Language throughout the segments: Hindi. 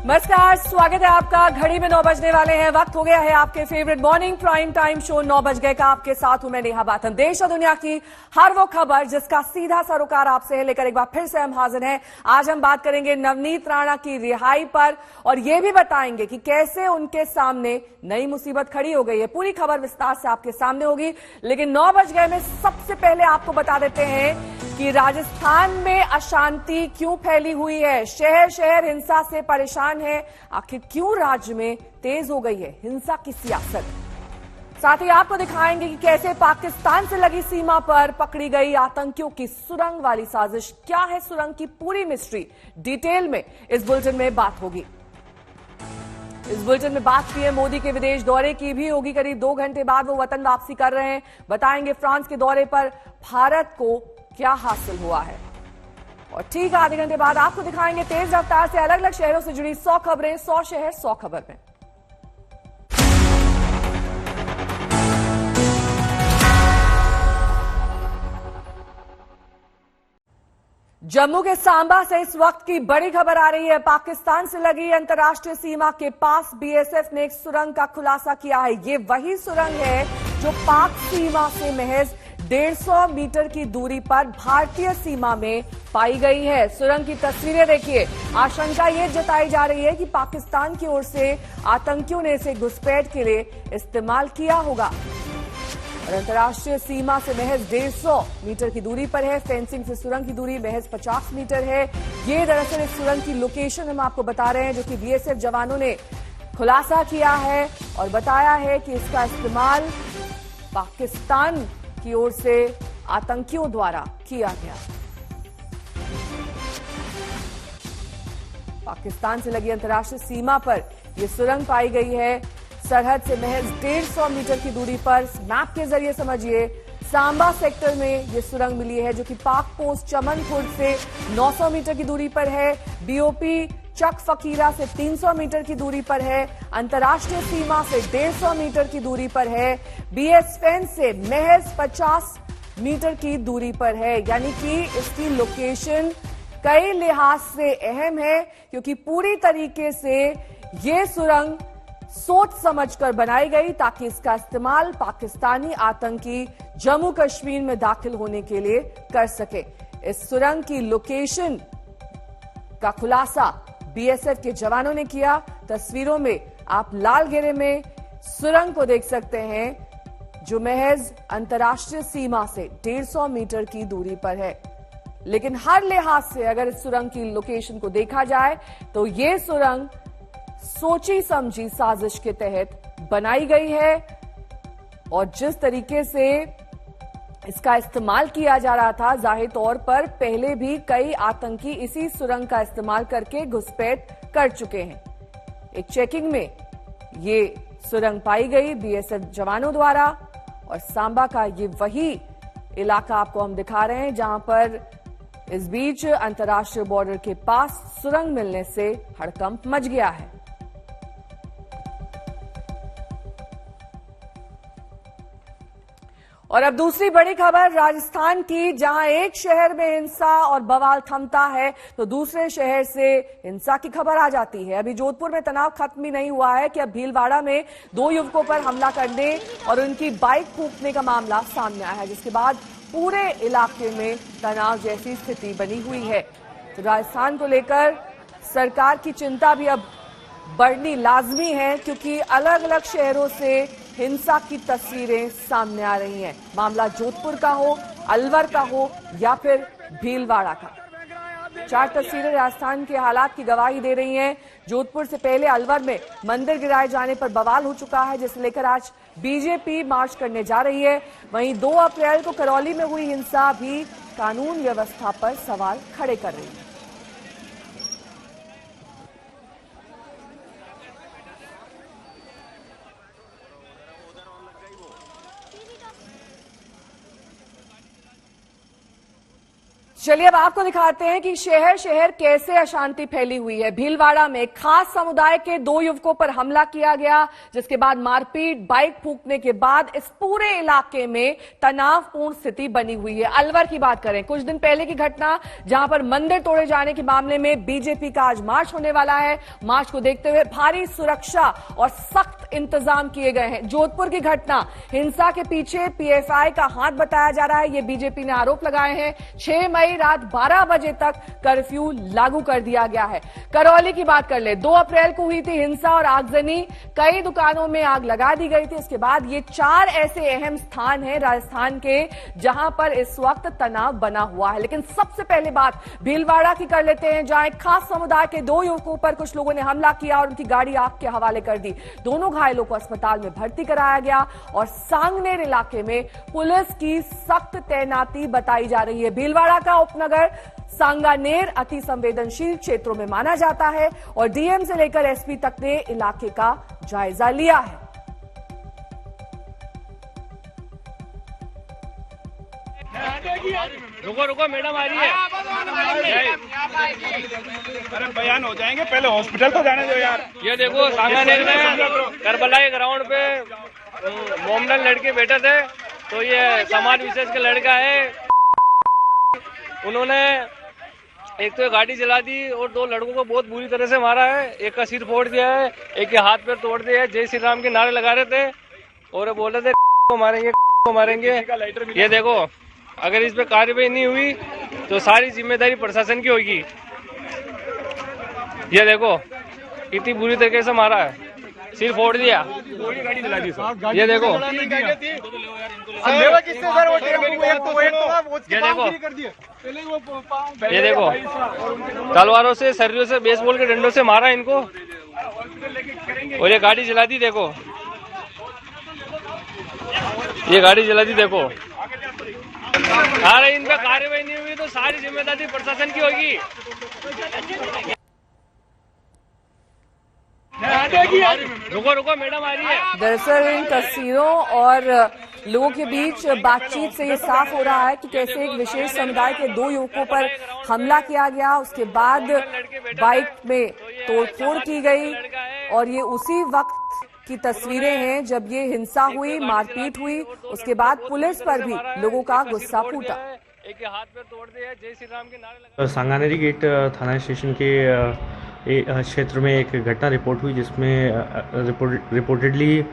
नमस्कार, स्वागत है आपका। घड़ी में 9 बजने वाले हैं। वक्त हो गया है आपके favourite morning prime time show 9 बज गए का। आपके साथ हूं मैं नेहा बाथम। देश और दुनिया की हर वो खबर जिसका सीधा सरोकार आपसे है, लेकर एक बार फिर से हम हाजिर हैं। आज हम बात करेंगे नवनीत राणा की रिहाई पर और ये भी बताएंगे कि कैसे उनके सामने नई मुसीबत खड़ी हो गई है। पूरी खबर विस्तार से आपके सामने होगी, लेकिन 9 बज गए में सबसे पहले आपको बता देते हैं कि राजस्थान में अशांति क्यों फैली हुई है। शहर शहर हिंसा से परेशान है। आखिर क्यों राज्य में तेज हो गई है हिंसा की सियासत। साथ ही आपको दिखाएंगे कि कैसे पाकिस्तान से लगी सीमा पर पकड़ी गई आतंकियों की सुरंग वाली साजिश। क्या है सुरंग की पूरी मिस्ट्री, डिटेल में इस बुलेटिन में बात होगी। इस बुलेटिन में बात पीएम मोदी के विदेश दौरे की भी होगी। करीब 2 घंटे बाद वो वतन वापसी कर रहे हैं। बताएंगे फ्रांस के दौरे पर भारत को क्या हासिल हुआ है। और ठीक आधे घंटे बाद आपको दिखाएंगे तेज रफ्तार से अलग अलग शहरों से जुड़ी 100 खबरें। 100 शहर 100 खबर में। जम्मू के सांबा से इस वक्त की बड़ी खबर आ रही है। पाकिस्तान से लगी अंतर्राष्ट्रीय सीमा के पास बीएसएफ ने एक सुरंग का खुलासा किया है। ये वही सुरंग है जो पाक सीमा से महज 150 मीटर की दूरी पर भारतीय सीमा में पाई गई है। सुरंग की तस्वीरें देखिए। आशंका ये जताई जा रही है कि पाकिस्तान की ओर से आतंकियों ने इसे घुसपैठ के लिए इस्तेमाल किया होगा। और अंतर्राष्ट्रीय सीमा से महज 150 मीटर की दूरी पर है। फेंसिंग से सुरंग की दूरी महज 50 मीटर है। ये दरअसल इस सुरंग की लोकेशन हम आपको बता रहे हैं, जो कि बीएसएफ जवानों ने खुलासा किया है और बताया है कि इसका इस्तेमाल पाकिस्तान की ओर से आतंकियों द्वारा किया गया। पाकिस्तान से लगी अंतर्राष्ट्रीय सीमा पर यह सुरंग पाई गई है। सरहद से महज 150 मीटर की दूरी पर। मैप के जरिए समझिए, सांबा सेक्टर में यह सुरंग मिली है, जो कि पाक पोस्ट चमन खुर्द से 900 मीटर की दूरी पर है। बीओपी चक फकीरा से 300 मीटर की दूरी पर है। अंतर्राष्ट्रीय सीमा से 150 मीटर की दूरी पर है। बीएस फेंस से महज 50 मीटर की दूरी पर है। यानी कि इसकी लोकेशन कई लिहाज से अहम है, क्योंकि पूरी तरीके से ये सुरंग सोच समझकर बनाई गई ताकि इसका इस्तेमाल पाकिस्तानी आतंकी जम्मू कश्मीर में दाखिल होने के लिए कर सके। इस सुरंग की लोकेशन का खुलासा बीएसएफ के जवानों ने किया। तस्वीरों में आप लाल घेरे में सुरंग को देख सकते हैं, जो महज अंतर्राष्ट्रीय सीमा से 150 मीटर की दूरी पर है। लेकिन हर लिहाज से अगर इस सुरंग की लोकेशन को देखा जाए तो ये सुरंग सोची समझी साजिश के तहत बनाई गई है। और जिस तरीके से इसका इस्तेमाल किया जा रहा था, जाहिर तौर पर पहले भी कई आतंकी इसी सुरंग का इस्तेमाल करके घुसपैठ कर चुके हैं। एक चेकिंग में ये सुरंग पाई गई बीएसएफ जवानों द्वारा। और सांबा का ये वही इलाका आपको हम दिखा रहे हैं, जहां पर इस बीच अंतर्राष्ट्रीय बॉर्डर के पास सुरंग मिलने से हड़कंप मच गया है। और अब दूसरी बड़ी खबर राजस्थान की, जहां एक शहर में हिंसा और बवाल थमता है तो दूसरे शहर से हिंसा की खबर आ जाती है। अभी जोधपुर में तनाव खत्म ही नहीं हुआ है कि अब भीलवाड़ा में 2 युवकों पर हमला करने और उनकी बाइक फूंकने का मामला सामने आया है, जिसके बाद पूरे इलाके में तनाव जैसी स्थिति बनी हुई है। तो राजस्थान को लेकर सरकार की चिंता भी अब बढ़नी लाजमी है, क्योंकि अलग अलग शहरों से हिंसा की तस्वीरें सामने आ रही हैं। मामला जोधपुर का हो, अलवर का हो या फिर भीलवाड़ा का। 4 तस्वीरें राजस्थान के हालात की गवाही दे रही हैं। जोधपुर से पहले अलवर में मंदिर गिराए जाने पर बवाल हो चुका है, जिसे लेकर आज बीजेपी मार्च करने जा रही है। वहीं 2 अप्रैल को करौली में हुई हिंसा भी कानून व्यवस्था पर सवाल खड़े कर रही है। चलिए अब आपको दिखाते हैं कि शहर शहर कैसे अशांति फैली हुई है। भीलवाड़ा में खास समुदाय के 2 युवकों पर हमला किया गया, जिसके बाद मारपीट, बाइक फूंकने के बाद इस पूरे इलाके में तनावपूर्ण स्थिति बनी हुई है। अलवर की बात करें, कुछ दिन पहले की घटना जहां पर मंदिर तोड़े जाने के मामले में बीजेपी का आज मार्च होने वाला है। मार्च को देखते हुए भारी सुरक्षा और सख्त इंतजाम किए गए हैं। जोधपुर की घटना, हिंसा के पीछे पीएफआई का हाथ बताया जा रहा है, ये बीजेपी ने आरोप लगाए हैं। 6 मई रात 12 बजे तक कर्फ्यू लागू कर दिया गया है। करौली की बात कर ले, 2 अप्रैल को हुई थी हिंसा और आगजनी, कई दुकानों में आग लगा दी गई थी। इसके बाद ये 4 ऐसे अहम स्थान हैं राजस्थान के जहां पर इस वक्त तनाव बना हुआ है। लेकिन सबसे पहले बात भीलवाड़ा की कर लेते हैं, जहां एक खास समुदाय के 2 युवकों पर कुछ लोगों ने हमला किया और उनकी गाड़ी आग के हवाले कर दी। दोनों घायलों को अस्पताल में भर्ती कराया गया और सांगनेर इलाके में पुलिस की सख्त तैनाती बताई जा रही है। भीलवाड़ा का उपनगर सांगानेर अति संवेदनशील क्षेत्रों में माना जाता है और डीएम से लेकर एसपी तक ने इलाके का जायजा लिया है। रुको मैडम आ रही है। अरे बयान हो जाएंगे, पहले हॉस्पिटल तो जाने दो यार। ये देखो सांगानेर में करबला के ग्राउंड पे मोमडन लड़के बैठे थे, तो ये समाज विशेष का लड़का है, उन्होंने एक तो गाड़ी जला दी और 2 लड़कों को बहुत बुरी तरह से मारा है। एक का सिर फोड़ दिया है, एक के हाथ पैर तोड़ दिया है। जय श्री राम के नारे लगा रहे थे और बोल रहे थे को मारेंगे। ये देखो, अगर इस पे कार्रवाई नहीं हुई तो सारी जिम्मेदारी प्रशासन की होगी। ये देखो कितनी बुरी तरीके से मारा है, सिर फोड़ दिया। गाड़ी जला दी सर। ये देखो, ये देखो तलवारों से, सरियों से, बेसबॉल के डंडों से मारा इनको और ये गाड़ी जला दी। देखो ये गाड़ी जला दी। देखो अरे इन पे कार्रवाई नहीं हुई तो सारी जिम्मेदारी प्रशासन की होगी। रुको मैडम आ रही है। दरअसल इन तस्वीरों और लोगों के बीच बातचीत से ये साफ हो रहा है कि कैसे एक विशेष समुदाय के 2 युवकों पर हमला किया गया, उसके बाद बाइक में तोड़फोड़ की गई और ये उसी वक्त की तस्वीरें हैं जब ये हिंसा हुई, मारपीट हुई। उसके बाद पुलिस पर भी लोगों का गुस्सा फूटा। एक हाथ पे तोड़ दिया, जय श्री राम के नारे लगा। सांगानेरी गेट थाना स्टेशन के क्षेत्र में एक घटना रिपोर्ट हुई, जिसमें रिपोर्टेडली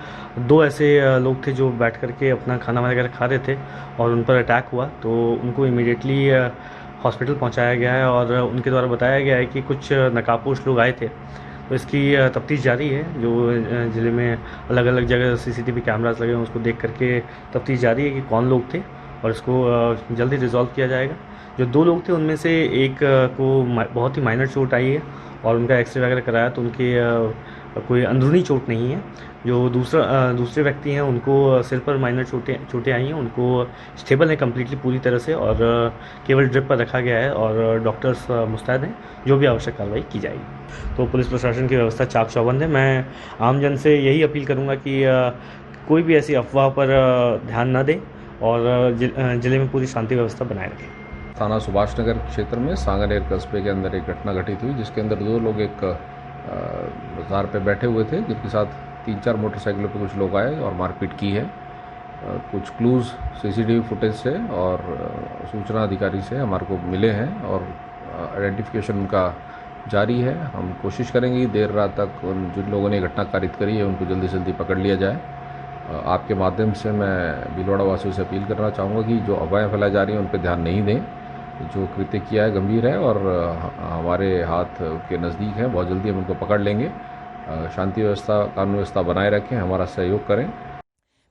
2 ऐसे लोग थे जो बैठ करके अपना खाना वगैरह खा रहे थे और उन पर अटैक हुआ। तो उनको इमीडिएटली हॉस्पिटल पहुंचाया गया है और उनके द्वारा बताया गया है कि कुछ नकाबपोश लोग आए थे। तो इसकी तफ्तीश जारी है। जो ज़िले में अलग अलग जगह सीसीटीवी कैमरास लगे हैं, उसको देख करके तफ्तीश जारी है कि कौन लोग थे और इसको जल्दी रिजॉल्व किया जाएगा। जो 2 लोग थे उनमें से एक को बहुत ही माइनर चोट आई है और उनका एक्सरे वगैरह कराया तो उनके कोई अंदरूनी चोट नहीं है। जो दूसरे व्यक्ति हैं उनको सिर पर माइनर चोटें आई हैं, उनको स्टेबल है कम्प्लीटली पूरी तरह से और केवल ड्रिप पर रखा गया है और डॉक्टर्स मुस्तैद हैं, जो भी आवश्यक कार्रवाई की जाएगी। तो पुलिस प्रशासन की व्यवस्था चाक चौबंद है। मैं आमजन से यही अपील करूँगा कि कोई भी ऐसी अफवाह पर ध्यान न दें और जिले में पूरी शांति व्यवस्था बनाए रखें। थाना सुभाष नगर क्षेत्र में सांगानेर कस्बे के अंदर एक घटना घटित हुई, जिसके अंदर 2 लोग एक कार पे बैठे हुए थे, जिनके साथ 3-4 मोटरसाइकिलों पे कुछ लोग आए और मारपीट की है। कुछ क्लूज सीसीटीवी फुटेज से और सूचना अधिकारी से हमारे को मिले हैं और आइडेंटिफिकेशन उनका जारी है। हम कोशिश करेंगे देर रात तक जिन लोगों ने घटना कारित करी है उनको जल्दी से जल्दी पकड़ लिया जाए। आपके माध्यम से मैं भीलवाड़ा वासियों से अपील करना चाहूँगा कि जो अफवाहें फैलाई जा रही हैं उन पर ध्यान नहीं दें। जो कृत्य किया है गंभीर है और हमारे हाथ के नज़दीक है, बहुत जल्दी हम उनको पकड़ लेंगे। शांति व्यवस्था, कानून व्यवस्था बनाए रखें, हमारा सहयोग करें।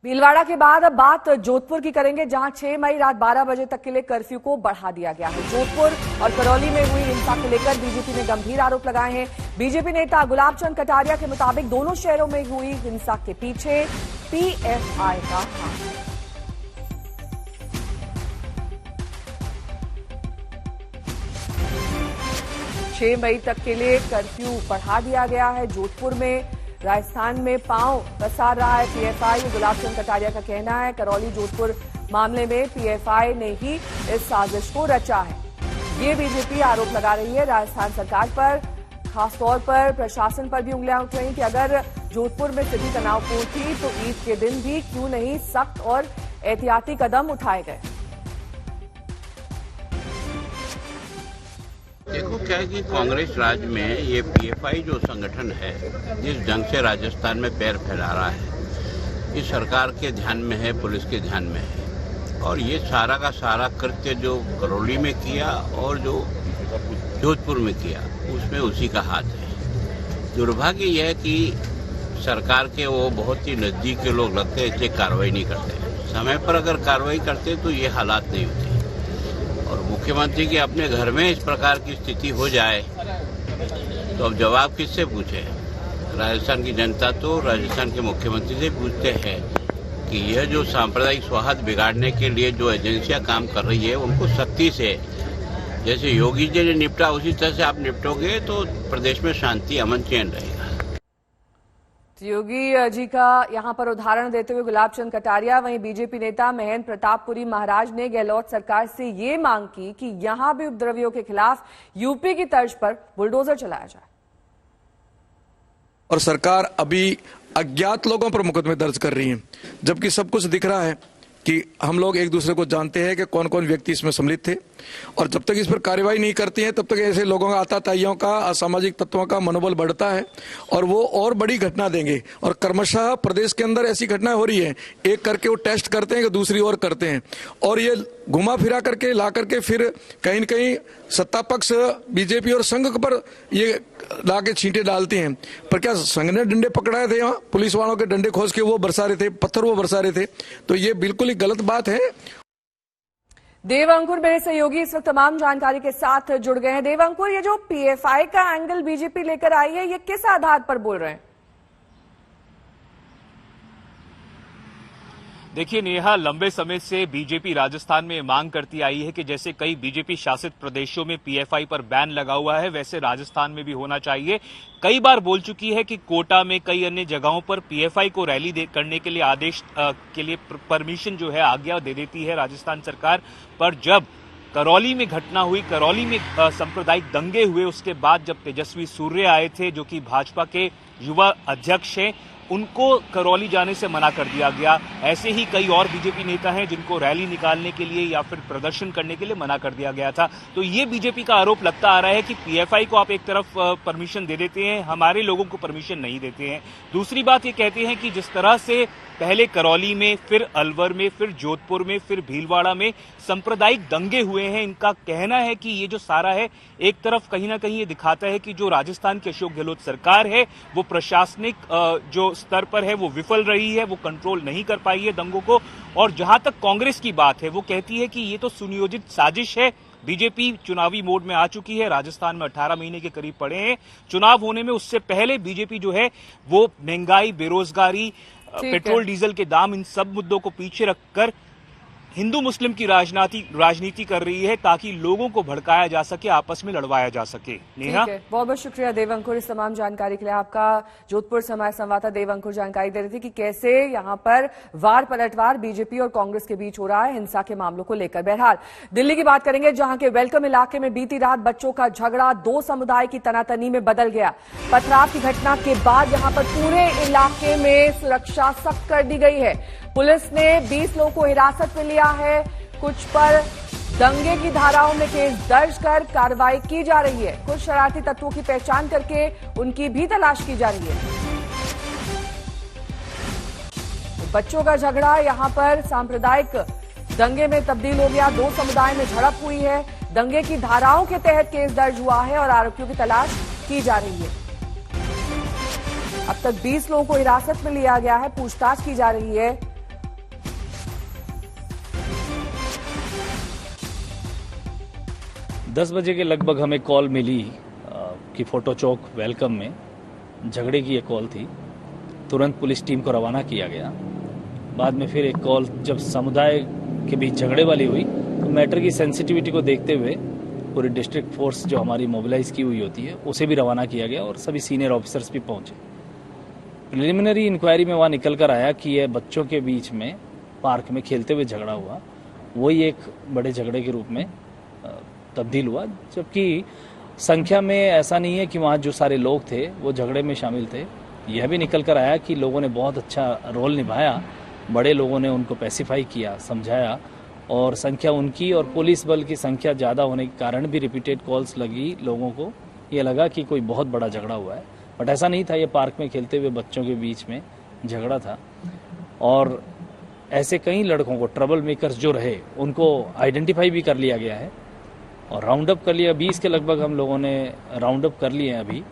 भीलवाड़ा के बाद अब बात जोधपुर की करेंगे, जहां 6 मई रात 12 बजे तक के लिए कर्फ्यू को बढ़ा दिया गया है। जोधपुर और करौली में हुई हिंसा को लेकर बीजेपी ने गंभीर आरोप लगाए हैं। बीजेपी नेता गुलाब चंद कटारिया के मुताबिक दोनों शहरों में हुई हिंसा के पीछे पीएफआई का हाथ है। 6 मई तक के लिए कर्फ्यू बढ़ा दिया गया है। जोधपुर में, राजस्थान में पांव पसार रहा है पीएफआई, गुलाब चंद कटारिया का कहना है। करौली जोधपुर मामले में पीएफआई ने ही इस साजिश को रचा है। ये बीजेपी आरोप लगा रही है राजस्थान सरकार पर, खासतौर पर प्रशासन पर भी उंगलियां उठ रही कि अगर जोधपुर में स्थिति तनावपूर्ण थी तो ईद के दिन भी क्यों नहीं सख्त और एहतियाती कदम उठाए गए। देखो क्या है कि कांग्रेस राज में ये पीएफआई जो संगठन है जिस ढंग से राजस्थान में पैर फैला रहा है, ये सरकार के ध्यान में है, पुलिस के ध्यान में है। और ये सारा का सारा कृत्य जो करौली में किया और जो जोधपुर में किया उसमें उसी का हाथ है। दुर्भाग्य यह है कि सरकार के वो बहुत ही नजदीक के लोग लगते हैं, इसलिए कार्रवाई नहीं करते। समय पर अगर कार्रवाई करते तो ये हालात नहीं होते। और मुख्यमंत्री के अपने घर में इस प्रकार की स्थिति हो जाए तो अब जवाब किससे पूछे? राजस्थान की जनता तो राजस्थान के मुख्यमंत्री से पूछते हैं कि यह जो सांप्रदायिक सौहार्द बिगाड़ने के लिए जो एजेंसियां काम कर रही है उनको सख्ती से, जैसे योगी जी ने निपटा उसी तरह से आप निपटोगे तो प्रदेश में शांति अमन चैन रहेगा। योगी जी का यहां पर उदाहरण देते हुए गुलाब चंद कटारिया, वहीं बीजेपी नेता महेंद्र प्रतापपुरी महाराज ने गहलोत सरकार से ये मांग की कि यहां भी उपद्रवियों के खिलाफ यूपी की तर्ज पर बुलडोजर चलाया जाए। और सरकार अभी अज्ञात लोगों पर मुकदमे दर्ज कर रही है, जबकि सब कुछ दिख रहा है कि हम लोग एक दूसरे को जानते हैं कि कौन कौन व्यक्ति इसमें सम्मिलित थे। और जब तक इस पर कार्रवाई नहीं करती है तब तक ऐसे लोगों का, आतताइयों का, असामाजिक तत्वों का मनोबल बढ़ता है और वो और बड़ी घटना देंगे। और क्रमशः प्रदेश के अंदर ऐसी घटनाएं हो रही है, एक करके वो टेस्ट करते हैं कि दूसरी ओर करते हैं और ये घुमा फिरा करके ला करके फिर कहीं न कहीं सत्ता पक्ष बीजेपी और संघ पर ये ला के छींटे डालते हैं। पर क्या संघ ने डंडे पकड़ाए थे? यहाँ पुलिस वालों के डंडे खोज के वो बरसा रहे थे, पत्थर वो बरसा रहे थे। तो ये बिल्कुल ही गलत बात है। देवांकुर मेरे सहयोगी इस वक्त तमाम जानकारी के साथ जुड़ गए हैं। देवांकुर, ये जो पीएफआई का एंगल बीजेपी लेकर आई है, ये किस आधार पर बोल रहे हैं? देखिए नेहा, लंबे समय से बीजेपी राजस्थान में मांग करती आई है कि जैसे कई बीजेपी शासित प्रदेशों में पीएफआई पर बैन लगा हुआ है, वैसे राजस्थान में भी होना चाहिए। कई बार बोल चुकी है कि कोटा में, कई अन्य जगहों पर पीएफआई को रैली करने के लिए आदेश के लिए परमिशन जो है, आज्ञा दे देती है राजस्थान सरकार। पर जब करौली में घटना हुई, करौली में सांप्रदायिक दंगे हुए, उसके बाद जब तेजस्वी सूर्य आए थे जो कि भाजपा के युवा अध्यक्ष हैं, उनको करौली जाने से मना कर दिया गया। ऐसे ही कई और बीजेपी नेता हैं जिनको रैली निकालने के लिए या फिर प्रदर्शन करने के लिए मना कर दिया गया था। तो ये बीजेपी का आरोप लगता आ रहा है कि पीएफआई को आप एक तरफ परमिशन दे देते हैं, हमारे लोगों को परमिशन नहीं देते हैं। दूसरी बात ये कहते हैं कि जिस तरह से पहले करौली में, फिर अलवर में, फिर जोधपुर में, फिर भीलवाड़ा में सांप्रदायिक दंगे हुए हैं, इनका कहना है कि ये जो सारा है एक तरफ कहीं ना कहीं ये दिखाता है कि जो राजस्थान की अशोक गहलोत सरकार है वो प्रशासनिक जो स्तर पर है वो विफल रही है, वो कंट्रोल नहीं कर पाई है दंगों को। और जहां तक कांग्रेस की बात है, वो कहती है कि ये तो सुनियोजित साजिश है। बीजेपी चुनावी मोड में आ चुकी है, राजस्थान में 18 महीने के करीब पड़े हैं चुनाव होने में। उससे पहले बीजेपी जो है वो महंगाई, बेरोजगारी, पेट्रोल डीजल के दाम, इन सब मुद्दों को पीछे रखकर हिंदू मुस्लिम की राजनीति कर रही है ताकि लोगों को भड़काया जा सके, आपस में लड़वाया जा सके। नेहा, बहुत बहुत शुक्रिया देवांकुर इस तमाम जानकारी के लिए। आपका जोधपुर से हमारे संवाददाता देवांकुर जानकारी दे रहे थे कि कैसे यहां पर वार पलटवार बीजेपी और कांग्रेस के बीच हो रहा है हिंसा के मामलों को लेकर। बहरहाल दिल्ली की बात करेंगे, जहां के वेलकम इलाके में बीती रात बच्चों का झगड़ा दो समुदाय की तनातनी में बदल गया। पथराव की घटना के बाद यहां पर पूरे इलाके में सुरक्षा सख्त कर दी गई है। पुलिस ने 20 लोगों को हिरासत में लिया है, कुछ पर दंगे की धाराओं में केस दर्ज कर कार्रवाई की जा रही है। कुछ शरारती तत्वों की पहचान करके उनकी भी तलाश की जा रही है। बच्चों का झगड़ा यहां पर सांप्रदायिक दंगे में तब्दील हो गया। दो समुदाय में झड़प हुई है, दंगे की धाराओं के तहत केस दर्ज हुआ है और आरोपियों की तलाश की जा रही है। अब तक 20 लोगों को हिरासत में लिया गया है, पूछताछ की जा रही है। 10 बजे के लगभग हमें कॉल मिली कि फोटो चौक वेलकम में झगड़े की एक कॉल थी। तुरंत पुलिस टीम को रवाना किया गया। बाद में फिर एक कॉल जब समुदाय के बीच झगड़े वाली हुई तो मैटर की सेंसिटिविटी को देखते हुए पूरी डिस्ट्रिक्ट फोर्स जो हमारी मोबिलाइज की हुई होती है उसे भी रवाना किया गया और सभी सीनियर ऑफिसर्स भी पहुंचे। प्रिलिमिनरी इंक्वायरी में वहाँ निकल कर आया कि यह बच्चों के बीच में पार्क में खेलते हुए झगड़ा हुआ, वही एक बड़े झगड़े के रूप में तब्दील हुआ, जबकि संख्या में ऐसा नहीं है कि वहाँ जो सारे लोग थे वो झगड़े में शामिल थे। यह भी निकल कर आया कि लोगों ने बहुत अच्छा रोल निभाया, बड़े लोगों ने उनको पैसिफाई किया, समझाया, और संख्या उनकी और पुलिस बल की संख्या ज़्यादा होने के कारण भी रिपीटेड कॉल्स लगी, लोगों को ये लगा कि कोई बहुत बड़ा झगड़ा हुआ है, बट ऐसा नहीं था। ये पार्क में खेलते हुए बच्चों के बीच में झगड़ा था। और ऐसे कई लड़कों को, ट्रबल मेकर्स जो रहे, उनको आइडेंटिफाई भी कर लिया गया है और राउंड अप कर लिया। 20 के लगभग हम लोगों ने राउंड अप कर लिए हैं अभी,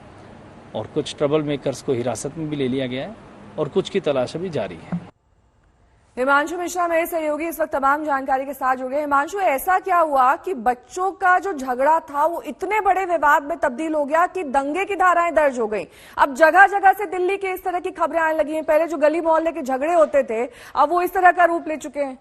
और कुछ ट्रबल मेकर्स को हिरासत में भी ले लिया गया है और कुछ की तलाश अभी जारी है। हिमांशु मिश्रा मेरे सहयोगी इस वक्त तमाम जानकारी के साथ जुड़ गए। हिमांशु, ऐसा क्या हुआ कि बच्चों का जो झगड़ा था वो इतने बड़े विवाद में तब्दील हो गया कि दंगे की धाराएं दर्ज हो गई? अब जगह जगह से दिल्ली के इस तरह की खबरें आने लगी हैं। पहले जो गली मोहल्ले के झगड़े होते थे अब वो इस तरह का रूप ले चुके हैं।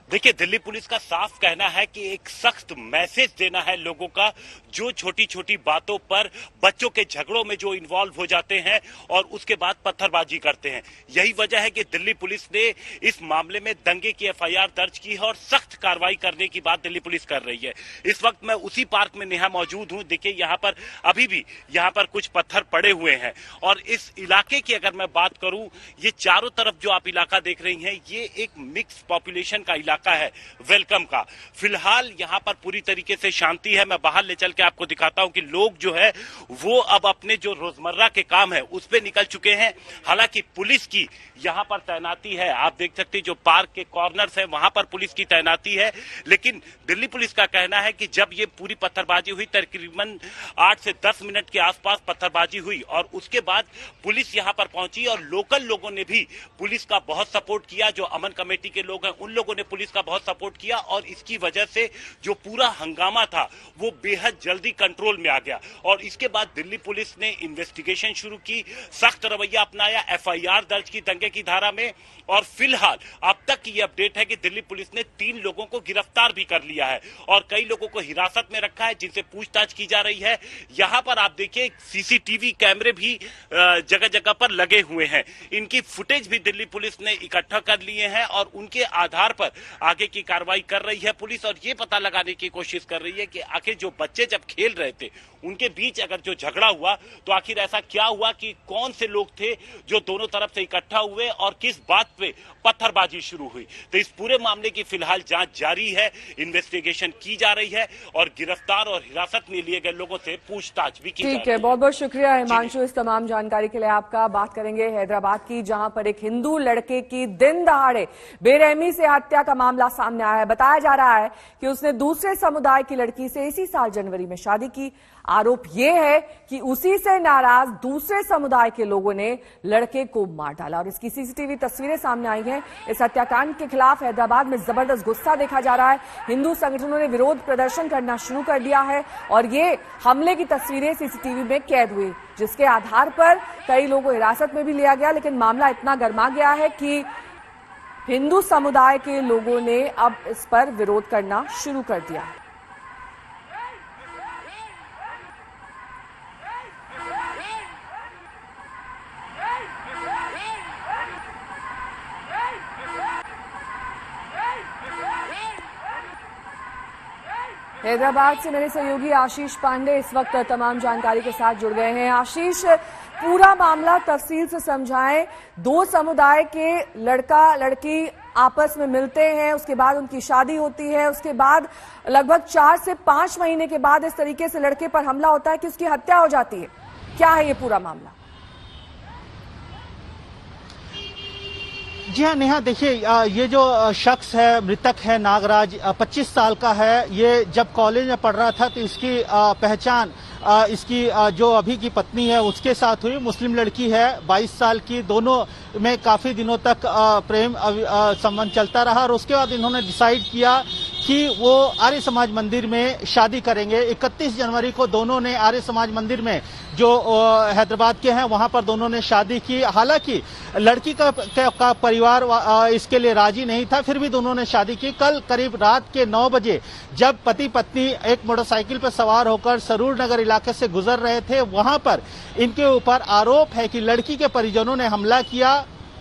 देखिए, दिल्ली पुलिस का साफ कहना है कि एक सख्त मैसेज देना है लोगों का, जो छोटी छोटी बातों पर बच्चों के झगड़ों में जो इन्वॉल्व हो जाते हैं और उसके बाद पत्थरबाजी करते हैं। यही वजह है कि दिल्ली पुलिस ने इस मामले में दंगे की एफआईआर दर्ज की है और सख्त कार्रवाई करने की बात दिल्ली पुलिस कर रही है। इस वक्त मैं उसी पार्क में नेहा मौजूद हूं। देखिए, यहाँ पर अभी भी यहाँ पर कुछ पत्थर पड़े हुए हैं और इस इलाके की अगर मैं बात करूं, ये चारों तरफ जो आप इलाका देख रही हैं, ये एक मिक्स पॉपुलेशन का इलाका है, वेलकम का। फिलहाल यहाँ पर पूरी तरीके से शांति है। मैं बाहर ले चल के आपको दिखाता हूं कि लोग जो है वो अब अपने जो रोजमर्रा के काम है उस पे निकल चुके हैं। हालांकि पुलिस की यहाँ पर तैनाती है, आप देख सकते हैं जो पार्क के कॉर्नर्स है वहां पर पुलिस की तैनाती है। लेकिन दिल्ली पुलिस का कहना है कि जब ये पूरी पत्थरबाजी हुई, तकरीबन 8 से 10 मिनट के आसपास पत्थरबाजी हुई और उसके बाद पुलिस यहाँ पर पहुंची और लोकल लोगों ने भी पुलिस का बहुत सपोर्ट किया। जो अमन कमेटी के लोग हैं उन लोगों ने पुलिस का बहुत सपोर्ट किया और इसकी वजह से जो पूरा हंगामा था वो बेहद जल्दी कंट्रोल में आ गया। और इसके बाद दिल्ली पुलिस ने इन्वेस्टिगेशन शुरू की, सख्त रवैया अपनाया, एफआईआर दर्ज की दंगे की धारा में। और फिलहाल अब तक की ये अपडेट है कि दिल्ली पुलिस ने 3 लोगों को गिरफ्तार भी कर लिया है और कई लोगों को हिरासत में रखा है जिनसे पूछताछ की जा रही है। यहां पर आप देखिए सीसीटीवी कैमरे भी जगह जगह पर लगे हुए हैं। इनकी फुटेज भी दिल्ली पुलिस ने इकट्ठा कर लिए हैं और उनके आधार पर आगे की कार्रवाई कर रही है पुलिस। और ये पता लगाने की कोशिश कर रही है कि आखिर जो बच्चे जब खेल रहे थे उनके बीच अगर जो झगड़ा हुआ तो आखिर ऐसा क्या हुआ कि कौन से लोग थे जो दोनों तरफ से इकट्ठा हुए और किस बात पे पत्थरबाजी शुरू हुई। तो इस पूरे मामले की फिलहाल जांच जारी है, इन्वेस्टिगेशन की जा रही है और गिरफ्तार और हिरासत में लिए गए लोगों से पूछताछ भी की जा रही है। ठीक है, बहुत बहुत शुक्रिया हिमांशु इस तमाम जानकारी के लिए आपका। बात करेंगे हैदराबाद की, जहां पर एक हिंदू लड़के की दिन दहाड़े बेरहमी से हत्या का मामला सामने आया है। बताया जा रहा है कि उसने दूसरे समुदाय की लड़की से इसी साल जनवरी में शादी की। आरोप यह है कि उसी से नाराज दूसरे समुदाय के लोगों ने लड़के को मार डाला और इसकी सीसीटीवी तस्वीरें सामने आई हैं। इस हत्याकांड के खिलाफ हैदराबाद में जबरदस्त गुस्सा देखा जा रहा है। हिंदू संगठनों ने विरोध प्रदर्शन करना शुरू कर दिया है और ये हमले की तस्वीरें सीसीटीवी में कैद हुई, जिसके आधार पर कई लोगों को हिरासत में भी लिया गया। लेकिन मामला इतना गर्मा गया है कि हिंदू समुदाय के लोगों ने अब इस पर विरोध करना शुरू कर दिया है। हैदराबाद से मेरे सहयोगी आशीष पांडे इस वक्त तमाम जानकारी के साथ जुड़ गए हैं। आशीष, पूरा मामला तफसील से समझाएं। 2 समुदाय के लड़का लड़की आपस में मिलते हैं, उसके बाद उनकी शादी होती है, उसके बाद लगभग 4 से 5 महीने के बाद इस तरीके से लड़के पर हमला होता है कि उसकी हत्या हो जाती है। क्या है ये पूरा मामला? जी हाँ नेहा, देखिए ये जो शख्स है, मृतक है नागराज, 25 साल का है। ये जब कॉलेज में पढ़ रहा था तो इसकी पहचान इसकी जो अभी की पत्नी है उसके साथ हुई। मुस्लिम लड़की है, 22 साल की। दोनों में काफी दिनों तक प्रेम संबंध चलता रहा और उसके बाद इन्होंने डिसाइड किया कि वो आर्य समाज मंदिर में शादी करेंगे। 31 जनवरी को दोनों ने आर्य समाज मंदिर में, जो हैदराबाद के हैं, वहां पर दोनों ने शादी की। हालांकि लड़की का परिवार इसके लिए राजी नहीं था, फिर भी दोनों ने शादी की। कल करीब रात के 9 बजे जब पति पत्नी एक मोटरसाइकिल पर सवार होकर सरूर नगर इलाके से गुजर रहे थे, वहां पर इनके ऊपर आरोप है कि लड़की के परिजनों ने हमला किया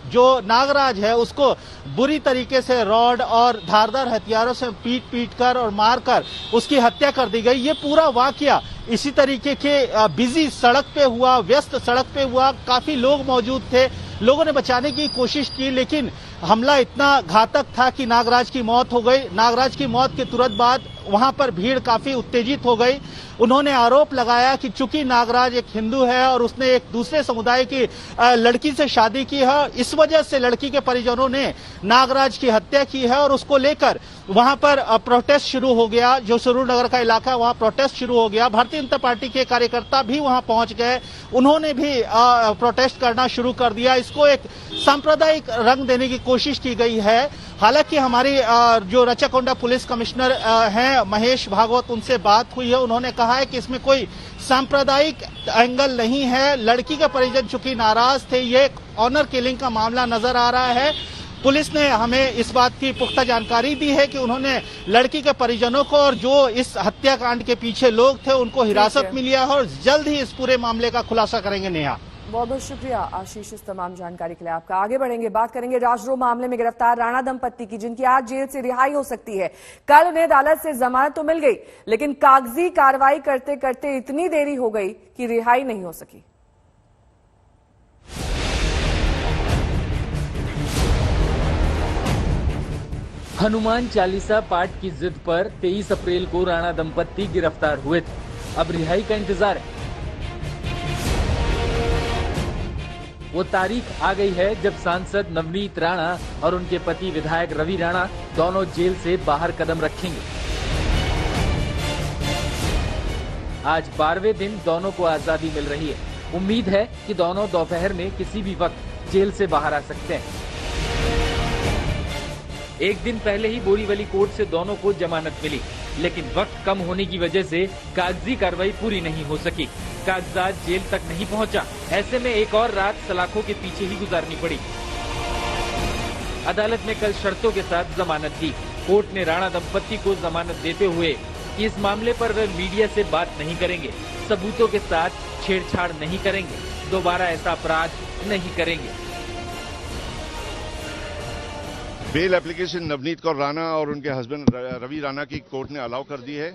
जो नागराज है उसको बुरी तरीके से रॉड और धारदार हथियारों से पीट कर और मारकर उसकी हत्या कर दी गई। ये पूरा वाकया इसी तरीके के बिजी सड़क पे हुआ, व्यस्त सड़क पे हुआ। काफी लोग मौजूद थे, लोगों ने बचाने की कोशिश की, लेकिन हमला इतना घातक था कि नागराज की मौत हो गई। नागराज की मौत के तुरंत बाद वहां पर भीड़ काफी उत्तेजित हो गई। उन्होंने आरोप लगाया कि चूंकि नागराज एक हिंदू है और उसने एक दूसरे समुदाय की लड़की से शादी की है, इस वजह से लड़की के परिजनों ने नागराज की हत्या की है और उसको लेकर वहां पर प्रोटेस्ट शुरू हो गया। जो सुरूर नगर का इलाका, वहां प्रोटेस्ट शुरू हो गया। भारतीय जनता पार्टी के कार्यकर्ता भी वहां पहुंच गए, उन्होंने भी प्रोटेस्ट करना शुरू कर दिया। इसको एक सांप्रदायिक रंग देने की कोशिश की गई है। हालांकि हमारी जो रचाकोंडा पुलिस कमिश्नर हैं महेश भागवत, उनसे बात हुई है। उन्होंने कहा है कि इसमें कोई सांप्रदायिक एंगल नहीं है। लड़की के परिजन चूंकि नाराज थे, ये एक ऑनर किलिंग का मामला नजर आ रहा है। पुलिस ने हमें इस बात की पुख्ता जानकारी दी है कि उन्होंने लड़की के परिजनों को और जो इस हत्याकांड के पीछे लोग थे उनको हिरासत में लिया है और जल्द ही इस पूरे मामले का खुलासा करेंगे। नेहा, बहुत बहुत शुक्रिया आशीष इस तमाम जानकारी के लिए आपका। आगे बढ़ेंगे, बात करेंगे राजद्रोह मामले में गिरफ्तार राणा दंपत्ति की, जिनकी आज जेल से रिहाई हो सकती है। कल उन्हें अदालत से जमानत तो मिल गई, लेकिन कागजी कार्रवाई करते करते इतनी देरी हो गई कि रिहाई नहीं हो सकी। हनुमान चालीसा पाठ की जिद पर 23 अप्रैल को राणा दंपत्ति गिरफ्तार हुए थे। अब रिहाई का इंतजार है। वो तारीख आ गई है जब सांसद नवनीत राणा और उनके पति विधायक रवि राणा दोनों जेल से बाहर कदम रखेंगे। आज 12वें दिन दोनों को आजादी मिल रही है। उम्मीद है कि दोनों दोपहर में किसी भी वक्त जेल से बाहर आ सकते हैं। एक दिन पहले ही बोरीवली कोर्ट से दोनों को जमानत मिली, लेकिन वक्त कम होने की वजह से कागजी कार्रवाई पूरी नहीं हो सकी। कागजात जेल तक नहीं पहुंचा। ऐसे में एक और रात सलाखों के पीछे ही गुजारनी पड़ी। अदालत ने कल शर्तों के साथ जमानत दी। कोर्ट ने राणा दंपत्ति को जमानत देते हुए कि इस मामले पर वे मीडिया से बात नहीं करेंगे, सबूतों के साथ छेड़छाड़ नहीं करेंगे, दोबारा ऐसा अपराध नहीं करेंगे। बेल एप्लीकेशन नवनीत कौर राणा और उनके हस्बैंड रवि राणा की कोर्ट ने अलाउ कर दी है।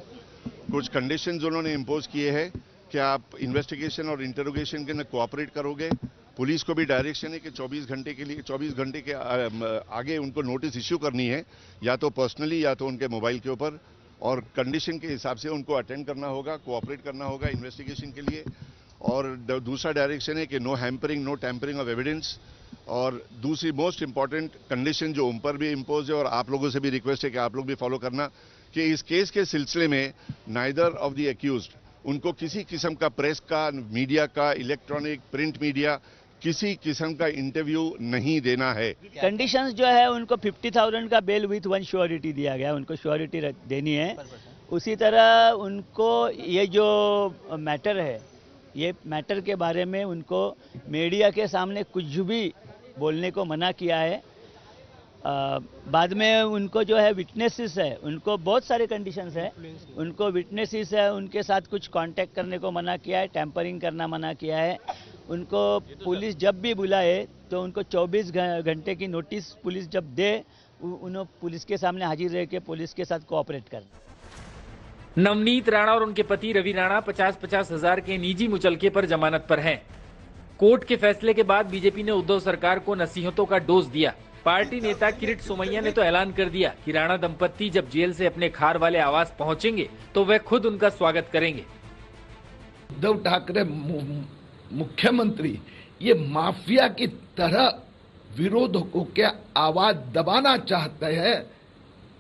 कुछ कंडीशंस उन्होंने इम्पोज किए हैं कि आप इन्वेस्टिगेशन और इंटरोगेशन के अंदर कोऑपरेट करोगे। पुलिस को भी डायरेक्शन है कि 24 घंटे के आगे उनको नोटिस इश्यू करनी है, या तो पर्सनली या तो उनके मोबाइल के ऊपर, और कंडीशन के हिसाब से उनको अटेंड करना होगा, कोऑपरेट करना होगा इन्वेस्टिगेशन के लिए। और दूसरा डायरेक्शन है कि no hampering, no tampering of evidence. और दूसरी मोस्ट इंपॉर्टेंट कंडीशन जो उन पर भी इम्पोज है और आप लोगों से भी रिक्वेस्ट है कि आप लोग भी फॉलो करना, कि इस केस के सिलसिले में नाइदर ऑफ द एक्यूज्ड उनको किसी किस्म का प्रेस का, मीडिया का, इलेक्ट्रॉनिक प्रिंट मीडिया, किसी किस्म का इंटरव्यू नहीं देना है। कंडीशंस जो है उनको 50,000 का बेल विथ 1 श्योरिटी दिया गया, उनको श्योरिटी देनी है। उसी तरह उनको ये जो मैटर है, ये मैटर के बारे में उनको मीडिया के सामने कुछ भी बोलने को मना किया है। बाद में उनको जो है विटनेसेस है, उनको बहुत सारे कंडीशंस है। उनको विटनेसेस है, उनके साथ कुछ कांटेक्ट करने को मना किया है, टैंपरिंग करना मना किया है। उनको पुलिस जब भी बुलाए तो उनको 24 घंटे की नोटिस पुलिस जब दे, उन्होंने पुलिस के सामने हाजिर रह के पुलिस के साथ कोऑपरेट करना। नवनीत राणा और उनके पति रवि राणा 50-50 हजार के निजी मुचलके पर जमानत पर हैं। कोर्ट के फैसले के बाद बीजेपी ने उद्धव सरकार को नसीहतों का डोज दिया। पार्टी नेता किरीट सोमैया ने तो ऐलान कर दिया कि राणा दंपत्ति जब जेल से अपने खार वाले आवास पहुंचेंगे तो वे खुद उनका स्वागत करेंगे। उद्धव ठाकरे मुख्यमंत्री ये माफिया की तरह विरोधकों के आवाज दबाना चाहते हैं,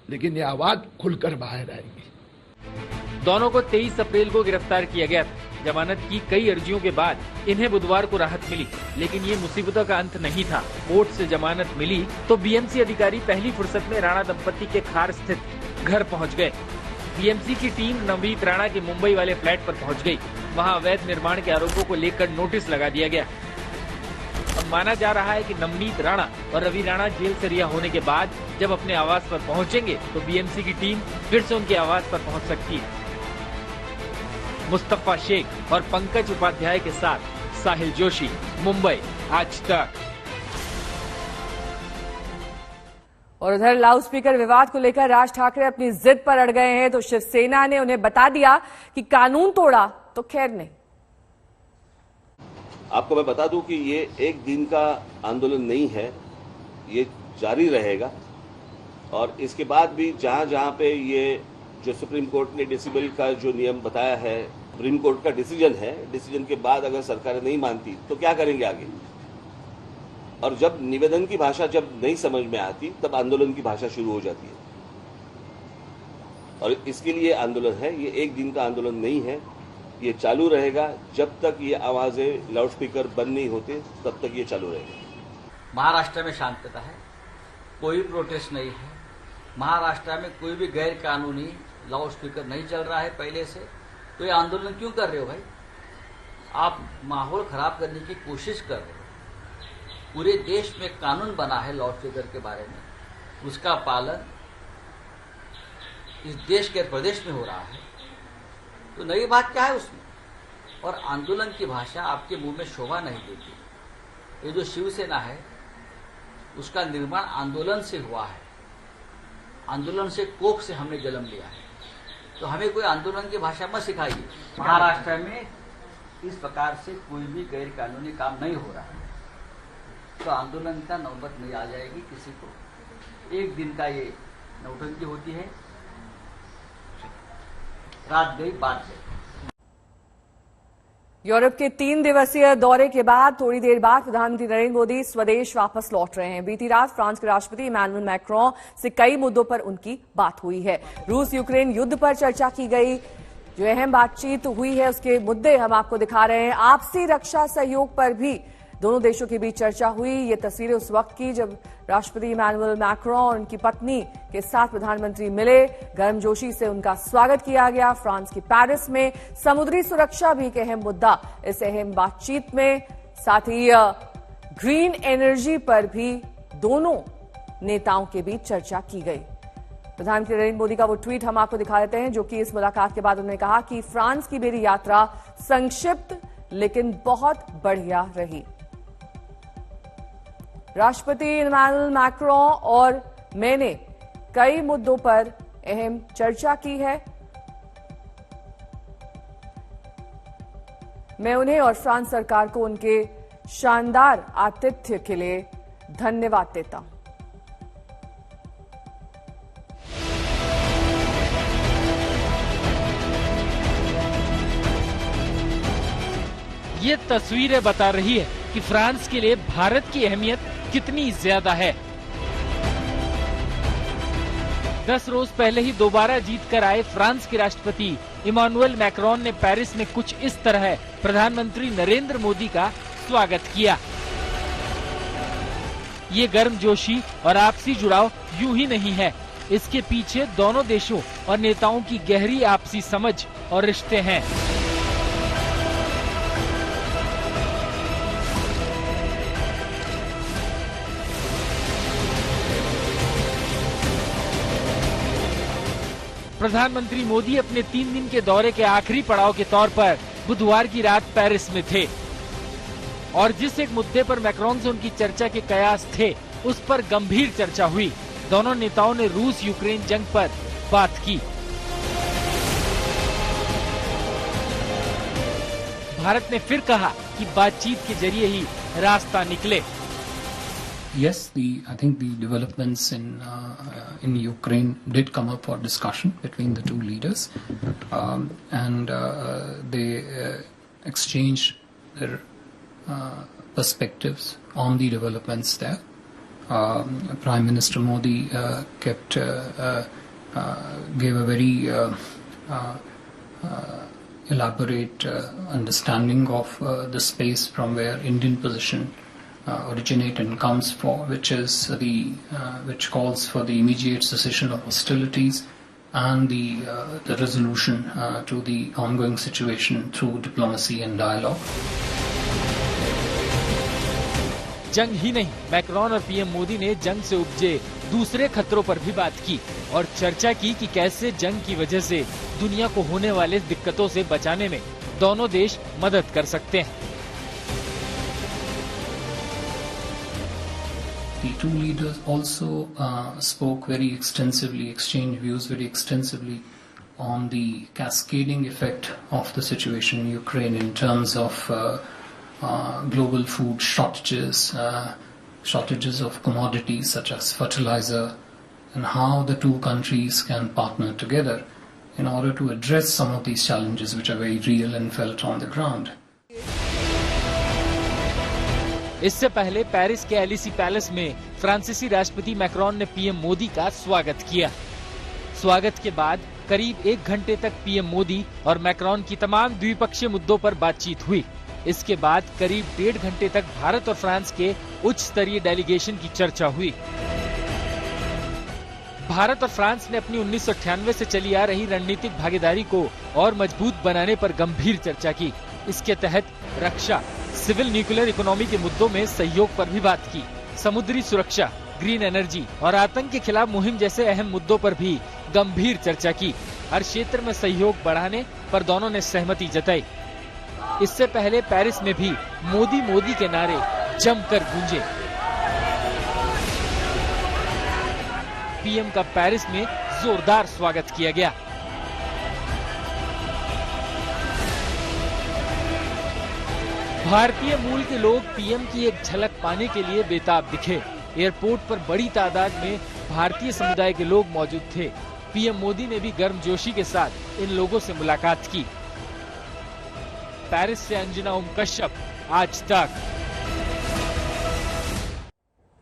लेकिन ये आवाज खुलकर बाहर आएगी। दोनों को 23 अप्रैल को गिरफ्तार किया गया था। जमानत की कई अर्जियों के बाद इन्हें बुधवार को राहत मिली, लेकिन ये मुसीबतों का अंत नहीं था। कोर्ट से जमानत मिली तो बीएमसी अधिकारी पहली फुर्सत में राणा दंपत्ति के खार स्थित घर पहुंच गए। बीएमसी की टीम नवनीत राणा के मुंबई वाले फ्लैट पर पहुंच गई। वहां अवैध निर्माण के आरोपों को लेकर नोटिस लगा दिया गया। अब माना जा रहा है कि नवनीत राणा और रवि राणा जेल से रिहा होने के बाद जब अपने आवास पर पहुंचेंगे तो बीएमसी की टीम फिर से उनके आवास पर पहुंच सकती है। मुस्तफा शेख और पंकज उपाध्याय के साथ साहिल जोशी, मुंबई, आज तक। और उधर लाउडस्पीकर विवाद को लेकर राज ठाकरे अपनी जिद पर अड़ गए हैं, तो शिवसेना ने उन्हें बता दिया कि कानून तोड़ा तो खैर नहीं। आपको मैं बता दूं कि ये एक दिन का आंदोलन नहीं है, ये जारी रहेगा और इसके बाद भी जहां जहां पे ये जो सुप्रीम कोर्ट ने डेसिबल का जो नियम बताया है, सुप्रीम कोर्ट का डिसीजन है, डिसीजन के बाद अगर सरकारें नहीं मानती तो क्या करेंगे आगे। और जब निवेदन की भाषा जब नहीं समझ में आती तब आंदोलन की भाषा शुरू हो जाती है और इसके लिए आंदोलन है। ये एक दिन का आंदोलन नहीं है, ये चालू रहेगा जब तक ये आवाजें लाउडस्पीकर बंद नहीं होते, तब तक ये चालू रहेगा। महाराष्ट्र में शांतता है, कोई प्रोटेस्ट नहीं है। महाराष्ट्र में कोई भी गैर कानूनी लाउडस्पीकर नहीं चल रहा है पहले से, तो ये आंदोलन क्यों कर रहे हो भाई? आप माहौल खराब करने की कोशिश कर रहे हो। पूरे देश में कानून बना है लाउडस्पीकर के बारे में, उसका पालन इस देश के प्रदेश में हो रहा है, तो नई बात क्या है उसमें? और आंदोलन की भाषा आपके मुंह में शोभा नहीं देती। ये जो शिवसेना है उसका निर्माण आंदोलन से हुआ है, आंदोलन से कोख से हमने जन्म लिया है, तो हमें कोई आंदोलन की भाषा मत सिखाइए। महाराष्ट्र में इस प्रकार से कोई भी गैर कानूनी काम नहीं हो रहा है, तो आंदोलन का नौबत नहीं आ जाएगी किसी को। एक दिन का ये नौटंकी होती है, रात गई बात गई। यूरोप के 3 दिवसीय दौरे के बाद थोड़ी देर बाद प्रधानमंत्री नरेंद्र मोदी स्वदेश वापस लौट रहे हैं। बीती रात फ्रांस के राष्ट्रपति इमैनुअल मैक्रों से कई मुद्दों पर उनकी बात हुई है। रूस यूक्रेन युद्ध पर चर्चा की गई, जो अहम बातचीत हुई है उसके मुद्दे हम आपको दिखा रहे हैं। आपसी रक्षा सहयोग पर भी दोनों देशों के बीच चर्चा हुई। ये तस्वीरें उस वक्त की जब राष्ट्रपति इमैनुअल मैक्रों और उनकी पत्नी के साथ प्रधानमंत्री मिले। गर्मजोशी से उनका स्वागत किया गया। फ्रांस की पेरिस में समुद्री सुरक्षा भी एक अहम मुद्दा इस अहम बातचीत में, साथ ही ग्रीन एनर्जी पर भी दोनों नेताओं के बीच चर्चा की गई। प्रधानमंत्री नरेंद्र मोदी का वो ट्वीट हम आपको दिखा देते हैं, जो कि इस मुलाकात के बाद उन्होंने कहा कि फ्रांस की मेरी यात्रा संक्षिप्त लेकिन बहुत बढ़िया रही। राष्ट्रपति इमैनुअल मैक्रों और मैंने कई मुद्दों पर अहम चर्चा की है। मैं उन्हें और फ्रांस सरकार को उनके शानदार आतिथ्य के लिए धन्यवाद देता हूं। ये तस्वीरें बता रही है कि फ्रांस के लिए भारत की अहमियत कितनी ज्यादा है। 10 रोज पहले ही दोबारा जीत कर आए फ्रांस के राष्ट्रपति इमैनुअल मैक्रों ने पेरिस में कुछ इस तरह प्रधानमंत्री नरेंद्र मोदी का स्वागत किया। ये गर्मजोशी और आपसी जुड़ाव यूं ही नहीं है, इसके पीछे दोनों देशों और नेताओं की गहरी आपसी समझ और रिश्ते हैं। प्रधानमंत्री मोदी अपने 3 दिन के दौरे के आखिरी पड़ाव के तौर पर बुधवार की रात पेरिस में थे और जिस एक मुद्दे पर मैक्रों से उनकी चर्चा के कयास थे, उस पर गंभीर चर्चा हुई। दोनों नेताओं ने रूस यूक्रेन जंग पर बात की। भारत ने फिर कहा कि बातचीत के जरिए ही रास्ता निकले। Yes, I think the developments in Ukraine did come up for discussion between the two leaders, and they exchanged their perspectives on the developments there. Prime Minister Modi gave a very elaborate understanding of the space from where Indian position originate and comes for, which calls for the immediate cessation of hostilities and the resolution to the ongoing situation through diplomacy and dialogue. जंग ही नहीं, मैक्रों और पीएम मोदी ने जंग से उपजे दूसरे खतरों पर भी बात की और चर्चा की कि कैसे जंग की वजह से दुनिया को होने वाले दिक्कतों से बचाने में दोनों देश मदद कर सकते हैं। The two leaders also spoke very extensively, exchanged views very extensively on the cascading effect of the situation in Ukraine in terms of global food shortages, shortages of commodities such as fertilizer, and how the two countries can partner together in order to address some of these challenges which are very real and felt on the ground. इससे पहले पेरिस के एलिसी पैलेस में फ्रांसीसी राष्ट्रपति मैक्रोन ने पीएम मोदी का स्वागत किया। स्वागत के बाद करीब 1 घंटे तक पीएम मोदी और मैक्रोन की तमाम द्विपक्षीय मुद्दों पर बातचीत हुई। इसके बाद करीब 1.5 घंटे तक भारत और फ्रांस के उच्च स्तरीय डेलीगेशन की चर्चा हुई। भारत और फ्रांस ने अपनी 1998 से चली आ रही रणनीतिक भागीदारी को और मजबूत बनाने पर गंभीर चर्चा की। इसके तहत रक्षा, सिविल न्यूक्लियर इकोनॉमी के मुद्दों में सहयोग पर भी बात की। समुद्री सुरक्षा, ग्रीन एनर्जी और आतंक के खिलाफ मुहिम जैसे अहम मुद्दों पर भी गंभीर चर्चा की। हर क्षेत्र में सहयोग बढ़ाने पर दोनों ने सहमति जताई। इससे पहले पेरिस में भी मोदी मोदी के नारे जमकर गूंजे। पीएम का पेरिस में जोरदार स्वागत किया गया। भारतीय मूल के लोग पीएम की एक झलक पाने के लिए बेताब दिखे। एयरपोर्ट पर बड़ी तादाद में भारतीय समुदाय के लोग मौजूद थे। पीएम मोदी ने भी गर्मजोशी के साथ इन लोगों से मुलाकात की। पेरिस से अंजना ओम कश्यप, आज तक।